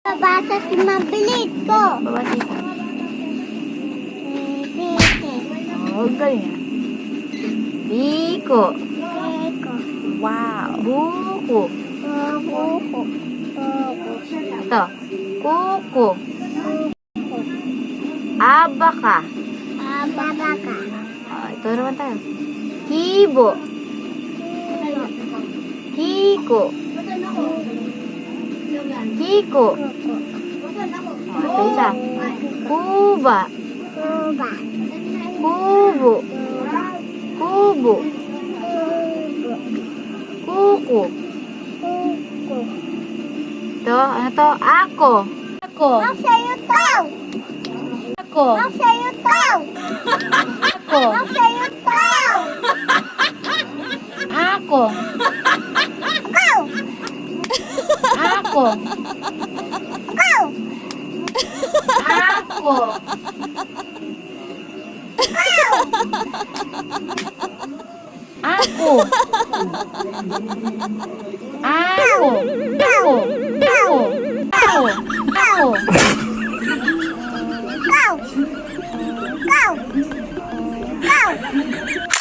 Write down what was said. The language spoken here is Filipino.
Babasa si Mabilit ko. Babasin ko. Titi. Oh, galing ah. Biko. Eko. Wow. Buko. Buko. Ito. Kuko. Abaka. Babaka. Oh, ito naman tayo. Kibo. Kiko. Kiko. Kuko. Oh, ito isa. Kuba. Kuba. Kubo. Kubo. Kuko. Kuko. Ito, ano to? Ako. Ako. Sa'yo to. Ako. Sa'yo to. Ako. Sa'yo to. Ako. Go. Ako. Go. Ako. Ako. Ako. Ako. Ako. Ako. Ako. Go. Go. Go.